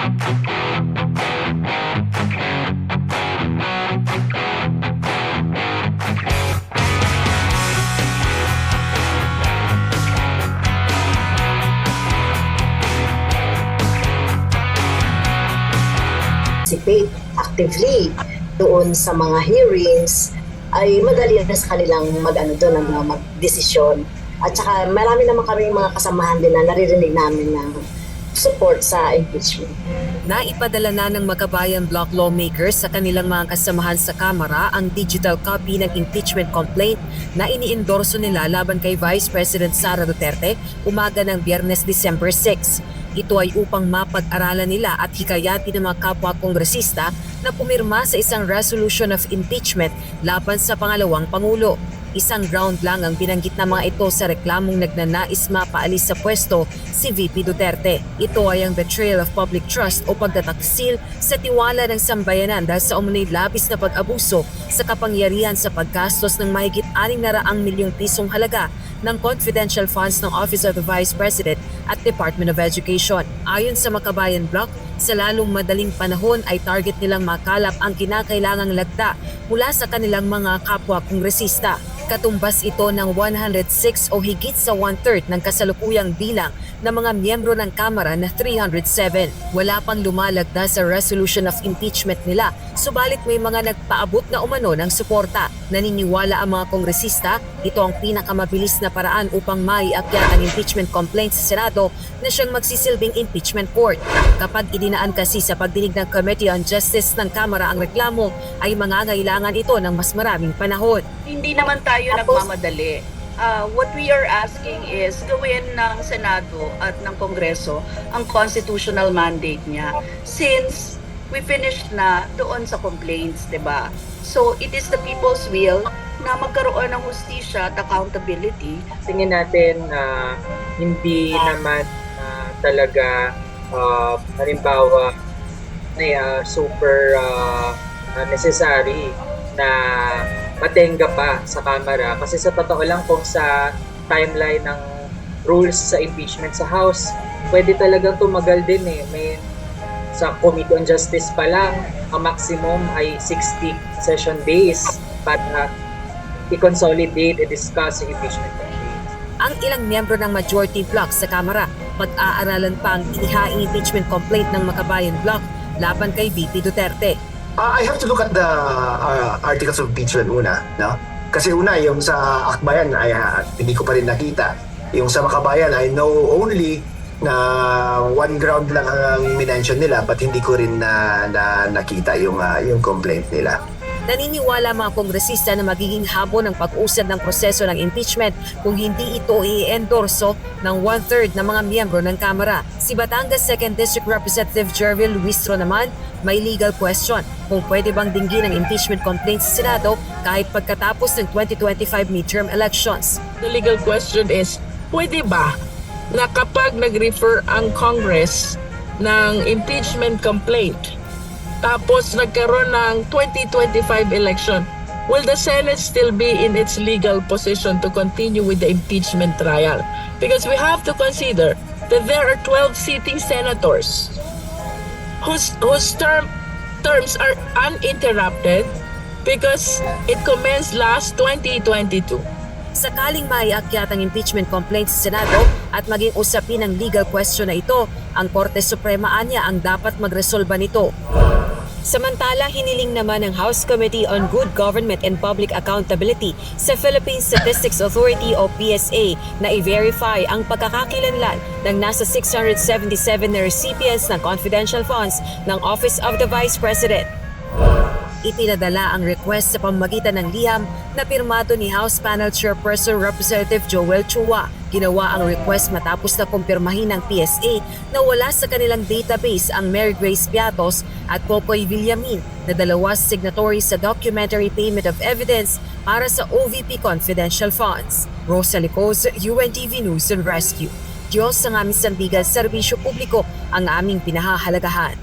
Participate actively doon sa mga hearings, ay madali na sa kanilang mag-desisyon. At saka marami naman kami mga kasamahan din na naririnig namin ng support sa impeachment. Naipadala na ng Makabayan Bloc lawmakers sa kanilang mga kasamahan sa Kamara ang digital copy ng impeachment complaint na iniendorso nila laban kay Vice President Sara Duterte umaga ng Biyernes, December 6. Ito ay upang mapag-aralan nila at hikayatin ng mga kapwa kongresista na pumirma sa isang resolution of impeachment laban sa pangalawang Pangulo. Isang round lang ang binanggit ng mga ito sa reklamong nagnanais mapaalis sa pwesto si VP Duterte. Ito ay ang betrayal of public trust o pagtataksil sa tiwala ng sambayanan dahil sa umunoy labis na pag-abuso sa kapangyarihan sa paggastos ng mahigit 600 milyong pisong halaga ng confidential funds ng Office of the Vice President at Department of Education. Ayon sa Makabayan Bloc, sa lalong madaling panahon ay target nilang makalap ang kinakailangang lagda mula sa kanilang mga kapwa kongresista. Katumbas ito ng 106 o higit sa 1/3 ng kasalukuyang bilang ng mga miyembro ng Kamara na 307. Wala pang lumalagda sa resolution of impeachment nila, subalit may mga nagpaabot na umano ng suporta. Naniniwala ang mga kongresista, ito ang pinakamabilis na paraan upang maiakyat ang impeachment complaint sa Senado na siyang magsisilbing impeachment court. Kapag idinaan kasi sa pagdinig ng Committee on Justice ng Kamara ang reklamo, ay mangangailangan ito ng mas maraming panahon. Hindi naman tayo nagmamadali. What we are asking is gawin ng Senado at ng Kongreso ang constitutional mandate niya since we finished na doon sa complaints, di ba? So it is the people's will na magkaroon ng hustisya at accountability. Tingin natin hindi naman talaga halimbawa super necessary na matenga pa sa Kamara kasi sa totoo lang kung sa timeline ng rules sa impeachment sa House, pwede talagang tumagal din may sa Committee on Justice pa lang ang maximum ay 60 session days para i-consolidate, i-discuss yung impeachment complaint. Ang ilang miyembro ng majority bloc sa Kamara pag-aaralan pa ang inihaing impeachment complaint ng Makabayan Bloc laban kay VP Duterte. I have to look at the articles of impeachment una, no? Kasi una, yung sa Akbayan ay hindi ko pa rin nakita. Yung sa Makabayan, I know only na one ground lang ang minention nila but hindi ko rin nakita yung complaint nila. Naniniwala mga kongresista na magiging habon ang pag-usad ng proseso ng impeachment kung hindi ito i-endorso ng 1/3 ng mga miyembro ng Kamara. Si Batangas 2nd District Representative Jervil Luistro naman may legal question kung pwede bang dinggin ang impeachment complaint sa Senado kahit pagkatapos ng 2025 midterm elections. The legal question is, pwede ba na kapag nag-refer ang Congress ng impeachment complaint tapos nagkaroon ng 2025 election, will the Senate still be in its legal position to continue with the impeachment trial? Because we have to consider that there are 12 sitting senators whose terms are uninterrupted because it commenced last 2022. Sakaling maiakyat ang impeachment complaint sa Senado at maging usapin ang legal question na ito, ang Korte Suprema anya ang dapat magresolba nito. Samantala, hiniling naman ng House Committee on Good Government and Public Accountability sa Philippine Statistics Authority o PSA na i-verify ang pagkakakilanlan ng nasa 677 na recipients ng confidential funds ng Office of the Vice President. Ipinadala ang request sa pamamagitan ng liham na pirmado ni House Panel Chairperson Representative Joel Chua. Ginawa ang request matapos na kumpirmahin ng PSA na wala sa kanilang database ang Mary Grace Piatos at Popoy Villamin na dalawa signatories sa Documentary Payment of Evidence para sa OVP confidential funds. Rosa Licos, UNTV News and Rescue. Diyos ang aming sandigan, serbisyo publiko ang aming pinahahalagahan.